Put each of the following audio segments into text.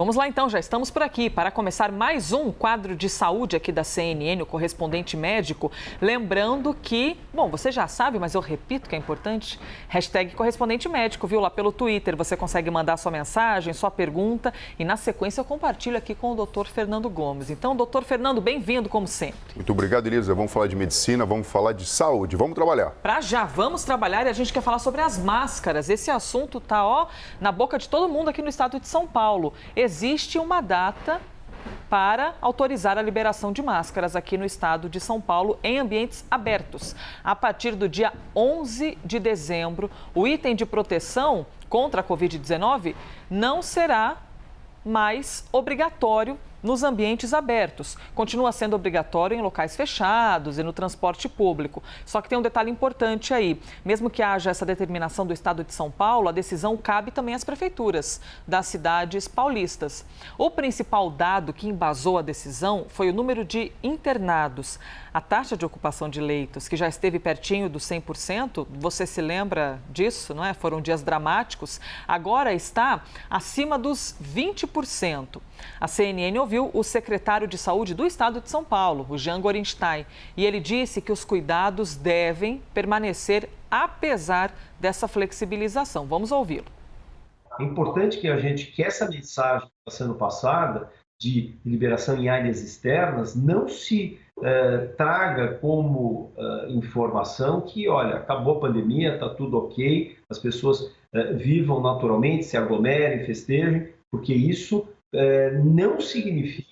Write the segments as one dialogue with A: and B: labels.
A: Vamos lá então, já estamos por aqui para começar mais um quadro de saúde aqui da CNN, o correspondente médico. Lembrando que, bom, você já sabe, mas eu repito que é importante, hashtag correspondente médico, viu? Lá pelo Twitter você consegue mandar sua mensagem, sua pergunta e na sequência eu compartilho aqui com o Dr. Fernando Gomes. Então, Dr. Fernando, bem-vindo como sempre.
B: Muito obrigado, Elisa. Vamos falar de medicina, vamos falar de saúde, vamos trabalhar.
A: Pra já, vamos trabalhar e a gente quer falar sobre as máscaras. Esse assunto tá, na boca de todo mundo aqui no estado de São Paulo. Existe uma data para autorizar a liberação de máscaras aqui no estado de São Paulo em ambientes abertos. A partir do dia 11 de dezembro, o item de proteção contra a Covid-19 não será mais obrigatório nos ambientes abertos. Continua sendo obrigatório em locais fechados e no transporte público. Só que tem um detalhe importante aí. Mesmo que haja essa determinação do estado de São Paulo, a decisão cabe também às prefeituras das cidades paulistas. O principal dado que embasou a decisão foi o número de internados. A taxa de ocupação de leitos, que já esteve pertinho dos 100%, você se lembra disso, não é? Foram dias dramáticos. Agora está acima dos 20%. A CNN ouviu o secretário de Saúde do estado de São Paulo, o Jean Gorenstein, e ele disse que os cuidados devem permanecer apesar dessa flexibilização. Vamos ouvi-lo.
C: É importante que essa mensagem que está sendo passada de liberação em áreas externas não se traga como informação que, olha, acabou a pandemia, está tudo ok, as pessoas vivam naturalmente, se aglomerem, festejem, porque isso não significa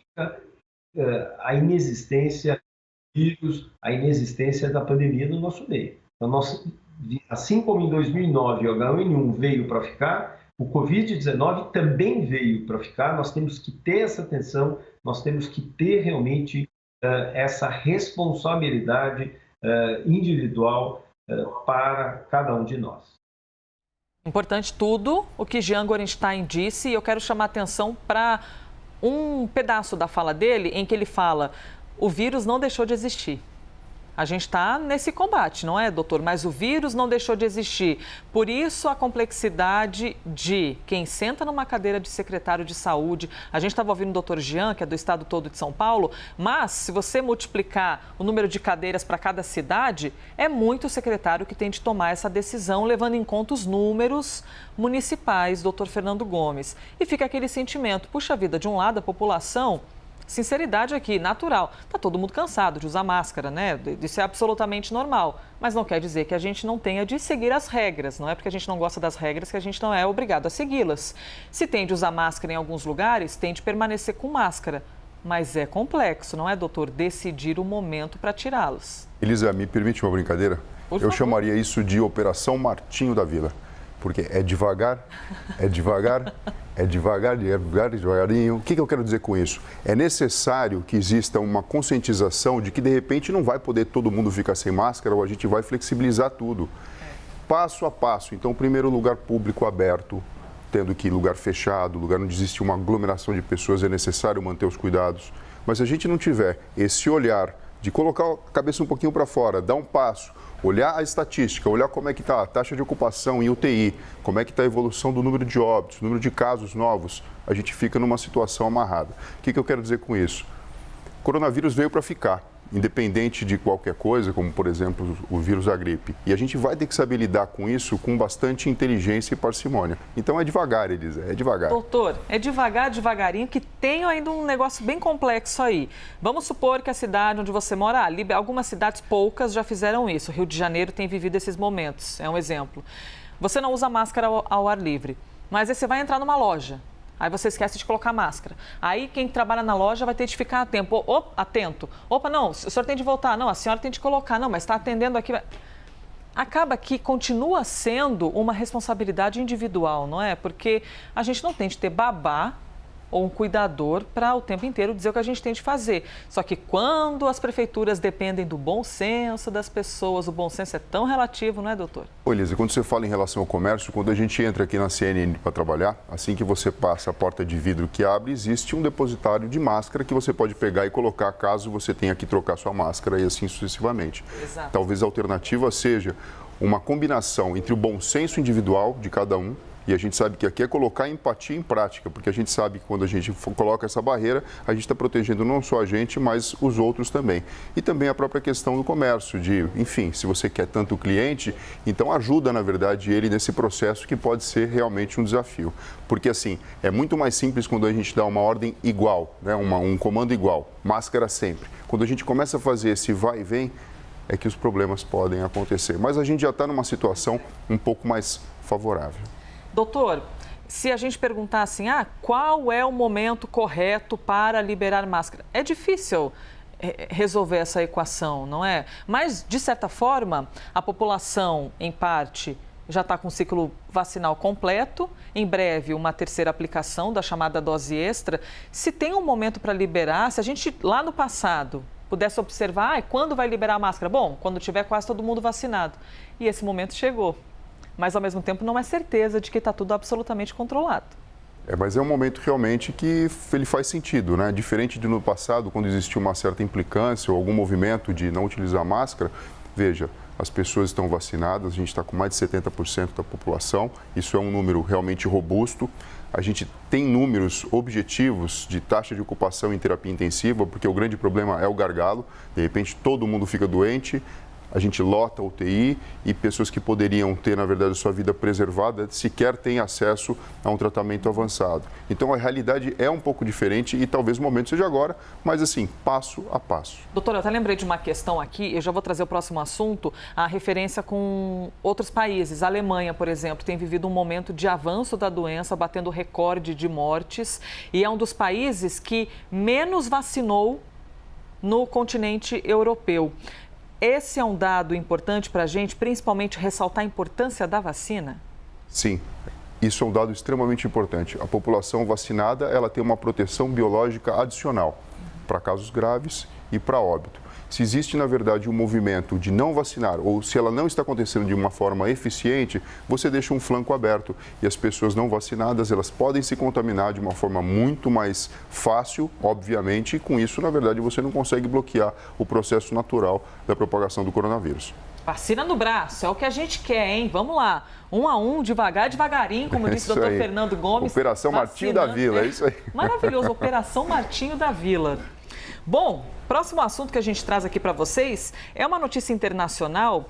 C: a inexistência do vírus, a inexistência da pandemia no nosso meio. Então, assim como em 2009 o H1N1 veio para ficar, o Covid-19 também veio para ficar. Nós temos que ter essa atenção, nós temos que ter realmente essa responsabilidade individual para cada um de nós.
A: Importante tudo o que Jean Gorenstein disse, e eu quero chamar a atenção para um pedaço da fala dele em que ele fala: o vírus não deixou de existir. A gente está nesse combate, não é, doutor? Mas o vírus não deixou de existir. Por isso, a complexidade de quem senta numa cadeira de secretário de saúde. A gente estava ouvindo o doutor Jean, que é do estado todo de São Paulo, mas se você multiplicar o número de cadeiras para cada cidade, é muito o secretário que tem de tomar essa decisão, levando em conta os números municipais, doutor Fernando Gomes. E fica aquele sentimento, puxa vida, de um lado a população... Sinceridade aqui, natural. Está todo mundo cansado de usar máscara, né? Isso é absolutamente normal. Mas não quer dizer que a gente não tenha de seguir as regras. Não é porque a gente não gosta das regras que a gente não é obrigado a segui-las. Se tem de usar máscara em alguns lugares, tem de permanecer com máscara. Mas é complexo, não é, doutor? Decidir o momento para tirá-las.
B: Elisa, me permite uma brincadeira?
A: Por favor.
B: Eu chamaria isso de Operação Martinho da Vila. Porque é devagar, devagarinho. O que eu quero dizer com isso? É necessário que exista uma conscientização de que, de repente, não vai poder todo mundo ficar sem máscara ou a gente vai flexibilizar tudo. Passo a passo. Então, primeiro, lugar público aberto, tendo que lugar fechado, lugar onde existe uma aglomeração de pessoas, é necessário manter os cuidados. Mas se a gente não tiver esse olhar de colocar a cabeça um pouquinho para fora, dar um passo, olhar a estatística, olhar como é que está a taxa de ocupação em UTI, como é que está a evolução do número de óbitos, número de casos novos, a gente fica numa situação amarrada. O que eu quero dizer com isso? O coronavírus veio para ficar, independente de qualquer coisa, como, por exemplo, o vírus da gripe. E a gente vai ter que saber lidar com isso com bastante inteligência e parcimônia. Então é devagar, Elisa, é devagar.
A: Doutor, é devagar, devagarinho, que tem ainda um negócio bem complexo aí. Vamos supor que a cidade onde você mora, algumas cidades, poucas, já fizeram isso. O Rio de Janeiro tem vivido esses momentos, é um exemplo. Você não usa máscara ao ar livre, mas aí você vai entrar numa loja. Aí você esquece de colocar máscara. Aí quem trabalha na loja vai ter de ficar atento. Opa, não, o senhor tem de voltar. Não, a senhora tem de colocar. Não, mas está atendendo aqui. Acaba que continua sendo uma responsabilidade individual, não é? Porque a gente não tem de ter babá ou um cuidador para o tempo inteiro dizer o que a gente tem de fazer. Só que quando as prefeituras dependem do bom senso das pessoas, o bom senso é tão relativo, não é, doutor?
B: Ô, Elisa, quando você fala em relação ao comércio, quando a gente entra aqui na CNN para trabalhar, assim que você passa a porta de vidro que abre, existe um depositário de máscara que você pode pegar e colocar caso você tenha que trocar sua máscara e assim sucessivamente.
A: Exato.
B: Talvez a alternativa seja uma combinação entre o bom senso individual de cada um E a gente sabe que aqui é colocar empatia em prática, porque a gente sabe que quando a gente coloca essa barreira, a gente está protegendo não só a gente, mas os outros também. E também a própria questão do comércio, de, enfim, se você quer tanto cliente, então ajuda, na verdade, ele nesse processo que pode ser realmente um desafio. Porque, assim, é muito mais simples quando a gente dá uma ordem igual, né? Um comando igual, máscara sempre. Quando a gente começa a fazer esse vai e vem, é que os problemas podem acontecer. Mas a gente já está numa situação um pouco mais favorável.
A: Doutor, se a gente perguntar assim, qual é o momento correto para liberar máscara? É difícil resolver essa equação, não é? Mas, de certa forma, a população, em parte, já está com o ciclo vacinal completo, em breve uma terceira aplicação da chamada dose extra. Se tem um momento para liberar, se a gente lá no passado pudesse observar, quando vai liberar a máscara? Bom, quando tiver quase todo mundo vacinado. E esse momento chegou. Mas, ao mesmo tempo, não é certeza de que está tudo absolutamente controlado.
B: Mas é um momento realmente que ele faz sentido, né? Diferente de no passado, quando existia uma certa implicância ou algum movimento de não utilizar máscara, veja, as pessoas estão vacinadas, a gente está com mais de 70% da população, isso é um número realmente robusto. A gente tem números objetivos de taxa de ocupação em terapia intensiva, porque o grande problema é o gargalo, de repente todo mundo fica doente, a gente lota a UTI e pessoas que poderiam ter, na verdade, a sua vida preservada sequer têm acesso a um tratamento avançado. Então, a realidade é um pouco diferente e talvez o momento seja agora, mas assim, passo a passo.
A: Doutora, eu até lembrei de uma questão aqui, eu já vou trazer o próximo assunto, a referência com outros países. A Alemanha, por exemplo, tem vivido um momento de avanço da doença, batendo recorde de mortes, e é um dos países que menos vacinou no continente europeu. Esse é um dado importante para a gente, principalmente ressaltar a importância da vacina?
B: Sim, isso é um dado extremamente importante. A população vacinada, ela tem uma proteção biológica adicional para casos graves e para óbito. Se existe, na verdade, um movimento de não vacinar ou se ela não está acontecendo de uma forma eficiente, você deixa um flanco aberto e as pessoas não vacinadas, elas podem se contaminar de uma forma muito mais fácil, obviamente, e com isso, na verdade, você não consegue bloquear o processo natural da propagação do coronavírus.
A: Vacina no braço, é o que a gente quer, hein? Vamos lá, um a um, devagar, devagarinho, como disse o doutor Fernando Gomes.
B: Operação Martinho da Vila, é isso aí.
A: Maravilhoso, Operação Martinho da Vila. Bom, próximo assunto que a gente traz aqui para vocês é uma notícia internacional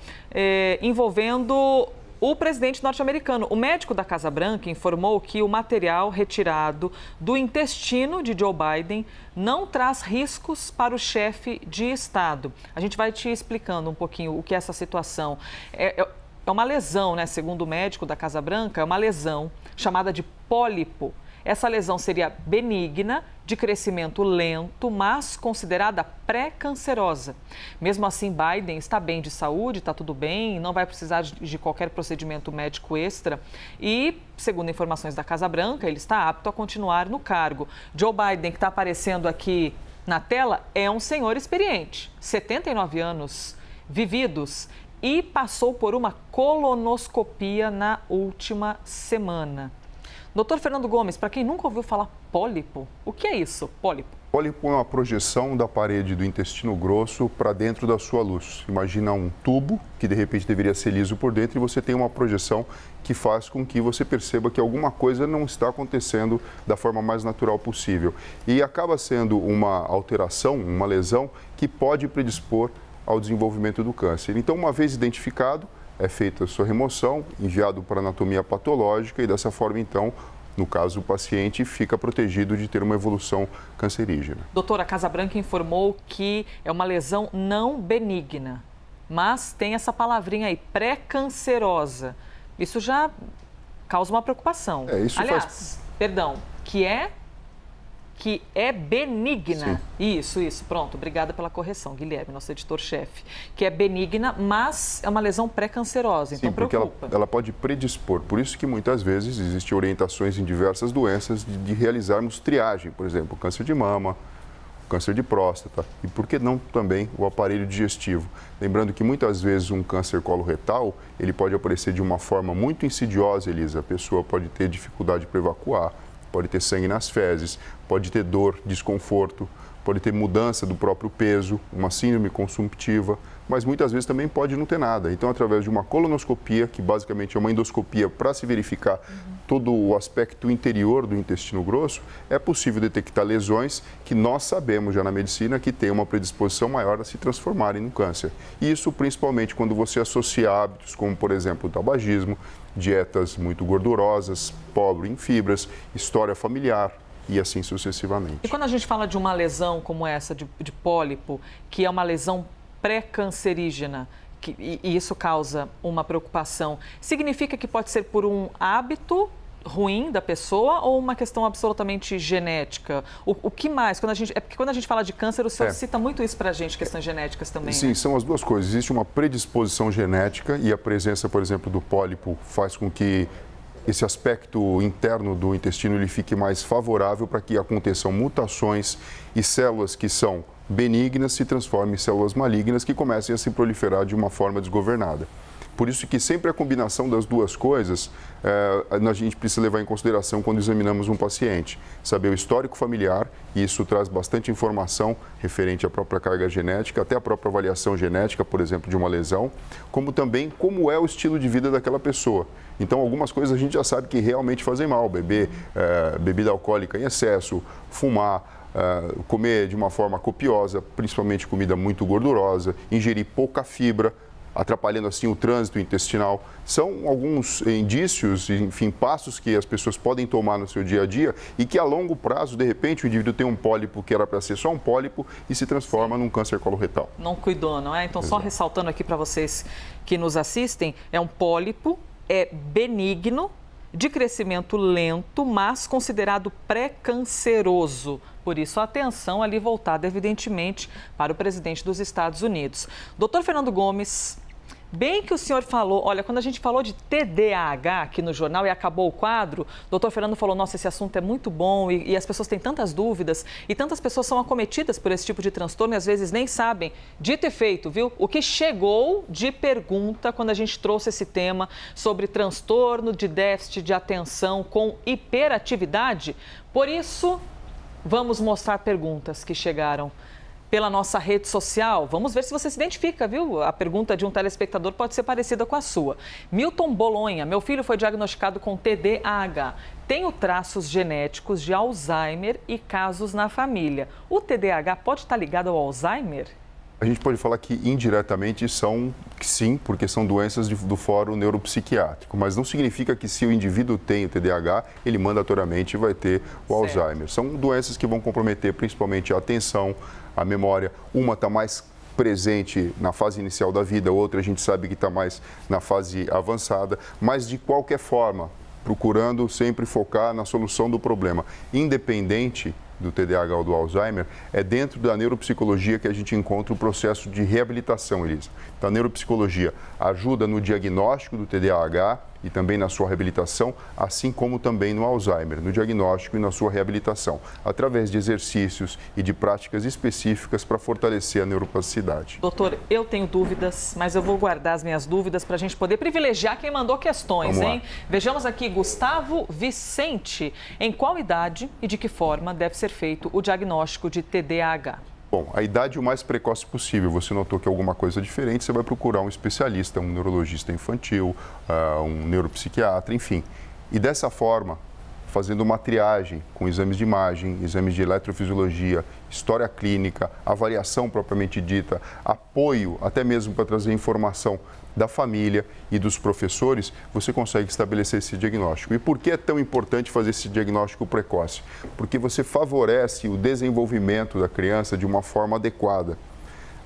A: envolvendo o presidente norte-americano. O médico da Casa Branca informou que o material retirado do intestino de Joe Biden não traz riscos para o chefe de Estado. A gente vai te explicando um pouquinho o que é essa situação. É uma lesão, né? Segundo o médico da Casa Branca, é uma lesão chamada de pólipo. Essa lesão seria benigna, de crescimento lento, mas considerada pré-cancerosa. Mesmo assim, Biden está bem de saúde, está tudo bem, não vai precisar de qualquer procedimento médico extra. E, segundo informações da Casa Branca, ele está apto a continuar no cargo. Joe Biden, que está aparecendo aqui na tela, é um senhor experiente, 79 anos vividos, e passou por uma colonoscopia na última semana. Doutor Fernando Gomes, para quem nunca ouviu falar pólipo, o que é isso, pólipo?
B: Pólipo é uma projeção da parede do intestino grosso para dentro da sua luz. Imagina um tubo que de repente deveria ser liso por dentro e você tem uma projeção que faz com que você perceba que alguma coisa não está acontecendo da forma mais natural possível. E acaba sendo uma alteração, uma lesão que pode predispor ao desenvolvimento do câncer. Então, uma vez identificado, é feita a sua remoção, enviado para a anatomia patológica e dessa forma, então, no caso, o paciente fica protegido de ter uma evolução cancerígena.
A: Doutora, a Casa Branca informou que é uma lesão não benigna, mas tem essa palavrinha aí, pré-cancerosa. Isso já causa uma preocupação. Que é benigna. Isso, pronto. Obrigada pela correção, Guilherme, nosso editor-chefe. Que é benigna, mas é uma lesão pré-cancerosa, então preocupa.
B: Porque ela pode predispor. Por isso que muitas vezes existem orientações em diversas doenças de realizarmos triagem, por exemplo, câncer de mama, câncer de próstata e, por que não, também o aparelho digestivo. Lembrando que muitas vezes um câncer coloretal, ele pode aparecer de uma forma muito insidiosa, Elisa. A pessoa pode ter dificuldade para evacuar, pode ter sangue nas fezes, pode ter dor, desconforto, pode ter mudança do próprio peso, uma síndrome consumptiva, mas muitas vezes também pode não ter nada. Então, através de uma colonoscopia, que basicamente é uma endoscopia para se verificar todo o aspecto interior do intestino grosso, é possível detectar lesões que nós sabemos já na medicina que têm uma predisposição maior a se transformarem no câncer. E isso principalmente quando você associa hábitos como, por exemplo, o tabagismo, dietas muito gordurosas, pobre em fibras, história familiar e assim sucessivamente.
A: E quando a gente fala de uma lesão como essa de pólipo, que é uma lesão pré-cancerígena, e isso causa uma preocupação, significa que pode ser por um hábito ruim da pessoa ou uma questão absolutamente genética? O que mais? Porque quando a gente fala de câncer, o senhor cita muito isso para a gente, questões genéticas também.
B: Sim,
A: né?
B: São as duas coisas. Existe uma predisposição genética e a presença, por exemplo, do pólipo faz com que esse aspecto interno do intestino ele fique mais favorável para que aconteçam mutações e células que são benignas se transformem em células malignas que comecem a se proliferar de uma forma desgovernada. Por isso que sempre a combinação das duas coisas a gente precisa levar em consideração quando examinamos um paciente. Saber o histórico familiar, e isso traz bastante informação referente à própria carga genética, até a própria avaliação genética, por exemplo, de uma lesão, como também como é o estilo de vida daquela pessoa. Então, algumas coisas a gente já sabe que realmente fazem mal, beber bebida alcoólica em excesso, fumar, comer de uma forma copiosa, principalmente comida muito gordurosa, ingerir pouca fibra, atrapalhando assim o trânsito intestinal. São alguns indícios, enfim, passos que as pessoas podem tomar no seu dia a dia e que a longo prazo, de repente, o indivíduo tem um pólipo que era para ser só um pólipo e se transforma num câncer coloretal.
A: Não cuidou, não é? Então,
B: Exato.
A: Só ressaltando aqui para vocês que nos assistem, é um pólipo, é benigno, de crescimento lento, mas considerado pré-canceroso. Por isso, atenção ali voltada, evidentemente, para o presidente dos Estados Unidos. Doutor Fernando Gomes, bem que o senhor falou, olha, quando a gente falou de TDAH aqui no jornal e acabou o quadro, o doutor Fernando falou, nossa, esse assunto é muito bom e as pessoas têm tantas dúvidas e tantas pessoas são acometidas por esse tipo de transtorno e às vezes nem sabem. Dito e feito, viu? O que chegou de pergunta quando a gente trouxe esse tema sobre transtorno de déficit de atenção com hiperatividade. Por isso, vamos mostrar perguntas que chegaram pela nossa rede social. Vamos ver se você se identifica, viu? A pergunta de um telespectador pode ser parecida com a sua. Milton Bolonha, meu filho foi diagnosticado com TDAH. Tenho traços genéticos de Alzheimer e casos na família. O TDAH pode estar ligado ao Alzheimer?
B: A gente pode falar que indiretamente sim, porque são doenças do fórum neuropsiquiátrico, mas não significa que se o indivíduo tem o TDAH, ele mandatoriamente vai ter o Alzheimer. São doenças que vão comprometer principalmente a atenção, a memória. Uma está mais presente na fase inicial da vida, outra a gente sabe que está mais na fase avançada, mas de qualquer forma, procurando sempre focar na solução do problema, independente do TDAH ou do Alzheimer, é dentro da neuropsicologia que a gente encontra o processo de reabilitação, Elisa. Então, a neuropsicologia ajuda no diagnóstico do TDAH e também na sua reabilitação, assim como também no Alzheimer, no diagnóstico e na sua reabilitação, através de exercícios e de práticas específicas para fortalecer a neuroplasticidade.
A: Doutor, eu tenho dúvidas, mas eu vou guardar as minhas dúvidas para a gente poder privilegiar quem mandou questões, hein? Vejamos aqui, Gustavo Vicente. Em qual idade e de que forma deve ser feito o diagnóstico de TDAH?
B: Bom, a idade o mais precoce possível. Você notou que alguma coisa diferente, você vai procurar um especialista, um neurologista infantil, um neuropsiquiatra, enfim. E dessa forma, fazendo uma triagem com exames de imagem, exames de eletrofisiologia, história clínica, avaliação propriamente dita, apoio até mesmo para trazer informação da família e dos professores, você consegue estabelecer esse diagnóstico. E por que é tão importante fazer esse diagnóstico precoce? Porque você favorece o desenvolvimento da criança de uma forma adequada,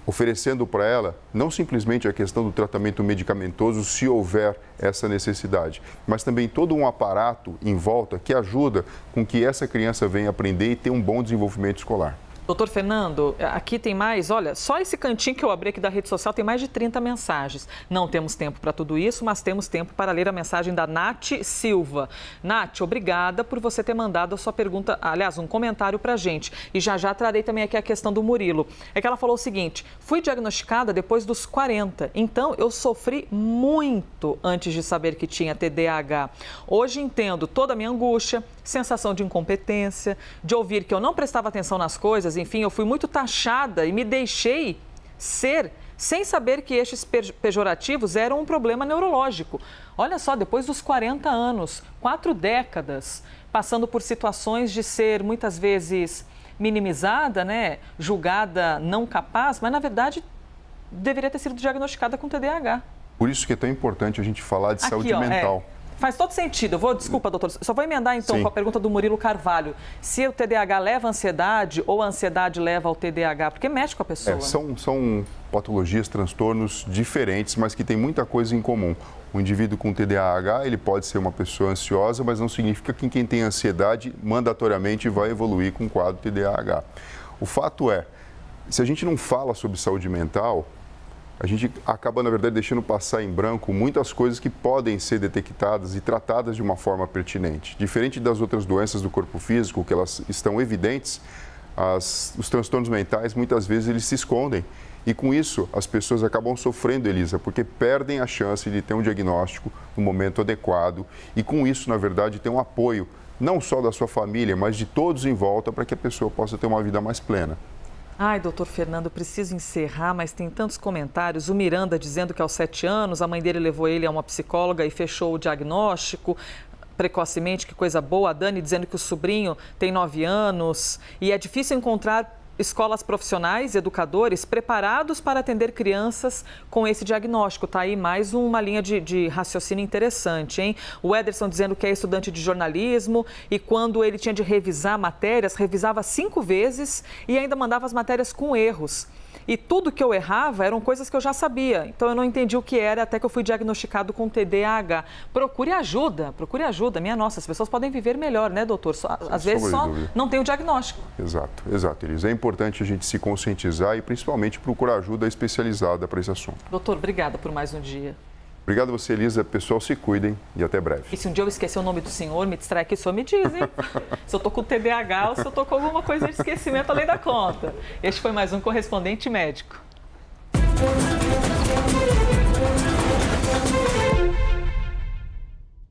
B: oferecendo para ela não simplesmente a questão do tratamento medicamentoso, se houver essa necessidade, mas também todo um aparato em volta que ajuda com que essa criança venha aprender e ter um bom desenvolvimento escolar.
A: Doutor Fernando, aqui tem mais, olha, só esse cantinho que eu abri aqui da rede social tem mais de 30 mensagens. Não temos tempo para tudo isso, mas temos tempo para ler a mensagem da Nath Silva. Nath, obrigada por você ter mandado a sua pergunta, aliás, um comentário para a gente. E já trarei também aqui a questão do Murilo. É que ela falou o seguinte, fui diagnosticada depois dos 40, então eu sofri muito antes de saber que tinha TDAH. Hoje entendo toda a minha angústia, sensação de incompetência, de ouvir que eu não prestava atenção nas coisas, enfim, eu fui muito taxada e me deixei ser sem saber que estes pejorativos eram um problema neurológico. Olha só, depois dos 40 anos, 4 décadas, passando por situações de ser muitas vezes minimizada, né, julgada não capaz, mas na verdade deveria ter sido diagnosticada com TDAH.
B: Por isso que é tão importante a gente falar de saúde mental.
A: Faz todo sentido. Desculpa, doutor, só vou emendar então
B: Sim.
A: com a pergunta do Murilo Carvalho. Se o TDAH leva à ansiedade ou a ansiedade leva ao TDAH, porque mexe com a pessoa.
B: São patologias, transtornos diferentes, mas que têm muita coisa em comum. O indivíduo com TDAH, ele pode ser uma pessoa ansiosa, mas não significa que quem tem ansiedade mandatoriamente vai evoluir com o quadro TDAH. O fato é, se a gente não fala sobre saúde mental, a gente acaba, na verdade, deixando passar em branco muitas coisas que podem ser detectadas e tratadas de uma forma pertinente. Diferente das outras doenças do corpo físico, que elas estão evidentes, os transtornos mentais, muitas vezes, eles se escondem. E com isso, as pessoas acabam sofrendo, Elisa, porque perdem a chance de ter um diagnóstico no momento adequado. E com isso, na verdade, tem um apoio, não só da sua família, mas de todos em volta, para que a pessoa possa ter uma vida mais plena.
A: Ai, doutor Fernando, preciso encerrar, mas tem tantos comentários. O Miranda dizendo que aos 7 anos a mãe dele levou ele a uma psicóloga e fechou o diagnóstico precocemente, que coisa boa. A Dani dizendo que o sobrinho tem 9 anos e é difícil encontrar escolas profissionais, educadores preparados para atender crianças com esse diagnóstico. Está aí mais uma linha de raciocínio interessante, hein? O Ederson dizendo que é estudante de jornalismo e quando ele tinha de revisar matérias, revisava 5 vezes e ainda mandava as matérias com erros. E tudo que eu errava eram coisas que eu já sabia. Então eu não entendi o que era até que eu fui diagnosticado com TDAH. Procure ajuda. Minha nossa, as pessoas podem viver melhor, né, doutor? Às vezes só não tem o diagnóstico.
B: Exato, Elisa. É importante a gente se conscientizar e principalmente procurar ajuda especializada para esse assunto.
A: Doutor, obrigada por mais um dia.
B: Obrigado a você, Elisa. Pessoal, se cuidem e até breve.
A: E se um dia eu esquecer o nome do senhor, me distrai aqui, o senhor me diz, hein? Se eu tô com TDAH ou se eu tô com alguma coisa de esquecimento além da conta. Este foi mais um Correspondente Médico.